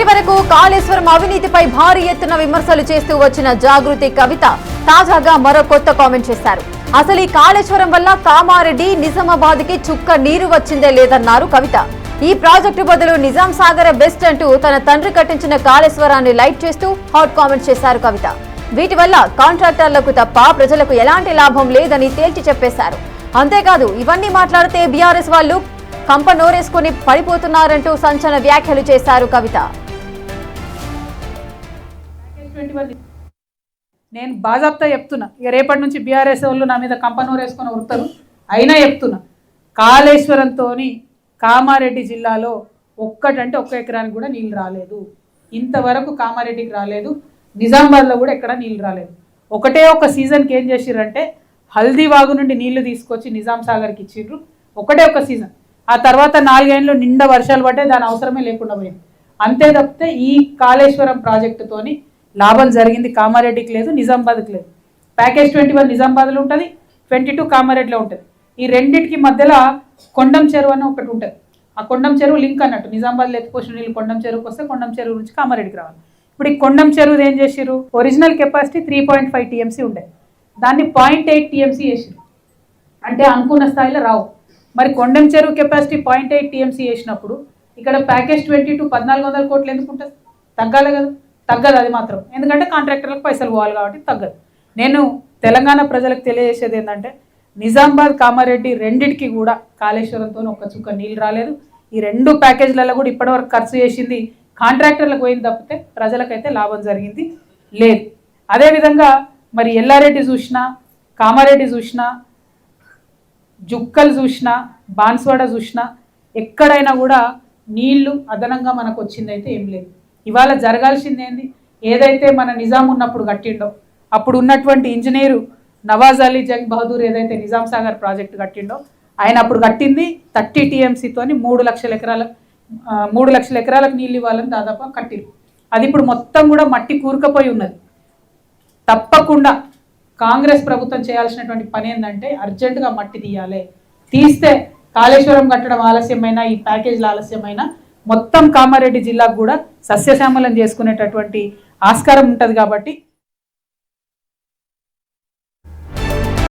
వరకు కాళేశ్వరం అవినీతిపై భారీ ఎత్తున విమర్శలు చేస్తూ వచ్చిన జాగృతి కవిత తాజాగా మరో కొత్త కామెంట్ చేశారు. అసలు ఈ కాళేశ్వరం వల్ల కామారెడ్డి నిజామాబాద్ కి చుక్క నీరు వచ్చిందే లేదన్నారు కవిత. ఈ ప్రాజెక్టు బదులు నిజాం సాగర్ బెస్ట్ అంటూ తన తండ్రి కట్టించిన కాళేశ్వరాన్ని లైట్ చేస్తూ హాట్ కామెంట్ చేశారు కవిత. వీటి వల్ల కాంట్రాక్టర్లకు తప్ప ప్రజలకు ఎలాంటి లాభం లేదని తేల్చి చెప్పేశారు. అంతేకాదు ఇవన్నీ మాట్లాడితే బీఆర్ఎస్ వాళ్ళు కంప నోరేసుకుని పడిపోతున్నారంటూ సంచలన వ్యాఖ్యలు చేశారు కవిత. నేను బాజాప్తా చెప్తున్నా, ఇక రేపటి నుంచి బీఆర్ఎస్ వాళ్ళు నా మీద కంప నోరేసుకొని ఉడతారు. అయినా చెప్తున్నా, కాళేశ్వరంతో కామారెడ్డి జిల్లాలో ఒక్కటంటే ఒక్క ఎకరానికి కూడా నీళ్ళు రాలేదు. ఇంతవరకు కామారెడ్డికి రాలేదు, నిజామాబాద్లో కూడా ఎక్కడ నీళ్ళు రాలేదు. ఒకటే ఒక సీజన్కి ఏం చేసిర్రంటే హల్దీవాగు నుండి నీళ్లు తీసుకొచ్చి నిజాం సాగర్కి ఇచ్చిర్రు. ఒకటే ఒక సీజన్. ఆ తర్వాత 4 ఏళ్ళు నిండా వర్షాలు పడ్డాయి, దాని అవసరమే లేకుండా పోయింది. అంతే తప్పితే ఈ కాళేశ్వరం ప్రాజెక్టుతోని లాభం జరిగింది కామారెడ్డికి లేదు, నిజామాబాద్కి లేదు. ప్యాకేజ్ 21 నిజామాబాద్లో ఉంటుంది, 22 కామారెడ్డిలో ఉంటుంది. ఈ రెండింటికి మధ్యలో కొండం చెరువు అని ఒకటి ఉంటుంది. ఆ కొండం చెరువు లింక్ అన్నట్టు, నిజామాబాద్లో ఎత్తిపోసిన నీళ్ళు కొండం చెరువుకి వస్తే కొండం చెరువు నుంచి కామారెడ్డికి రావాలి. ఇప్పుడు ఈ కొండం చెరువు ఏం చేసిరు, ఒరిజినల్ కెపాసిటీ 3.5 TMC ఉండే, దాన్ని 0.8 TMC చేసిరు. అంటే అనుకున్న స్థాయిలో రావు. మరి కొండం చెరువు కెపాసిటీ 0.8 TMC చేసినప్పుడు ఇక్కడ ప్యాకేజ్ 22 1400 కోట్లు ఎందుకు ఉంటుంది? తగ్గాలి కదా, తగ్గదు అది మాత్రం. ఎందుకంటే కాంట్రాక్టర్లకు పైసలు పోవాలి కాబట్టి తగ్గదు. నేను తెలంగాణ ప్రజలకు తెలియజేసేది ఏంటంటే నిజామాబాద్ కామారెడ్డి రెండింటికి కూడా కాళేశ్వరంతో ఒక్క చుక్క నీళ్ళు రాలేదు. ఈ 2 ప్యాకేజీలలో కూడా ఇప్పటివరకు ఖర్చు చేసింది కాంట్రాక్టర్లకు పోయింది తప్పితే ప్రజలకైతే లాభం జరిగింది లేదు. అదేవిధంగా మరి ఎల్లారెడ్డి చూసినా, కామారెడ్డి చూసినా, జుక్కలు చూసినా, బాన్స్వాడ చూసినా ఎక్కడైనా కూడా నీళ్లు అదనంగా మనకు వచ్చిందైతే ఏం లేదు. ఇవాళ జరగాల్సింది ఏంది, ఏదైతే మన నిజాం ఉన్నప్పుడు కట్టిండో, అప్పుడు ఉన్నటువంటి ఇంజనీరు నవాజ్ అలీ జంగ్ బహదూర్ ఏదైతే నిజాం సాగర్ ప్రాజెక్టు కట్టిండో, ఆయన అప్పుడు కట్టింది 30 TMCతోని 3 లక్షల ఎకరాలకు నీళ్ళు ఇవ్వాలని దాదాపు కట్టిరు. అది ఇప్పుడు మొత్తం కూడా మట్టి కూరుకపోయి ఉన్నది. తప్పకుండా కాంగ్రెస్ ప్రభుత్వం చేయాల్సినటువంటి పని ఏంటంటే అర్జెంటుగా మట్టి తీయాలి. తీస్తే కాళేశ్వరం కట్టడం ఆలస్యమైన, ఈ ప్యాకేజీల ఆలస్యమైన మొత్తం కామారెడ్డి జిల్లాకు కూడా సస్యశ్యామలం చేసుకునేటటువంటి ఆస్కారం ఉంటుంది. కాబట్టి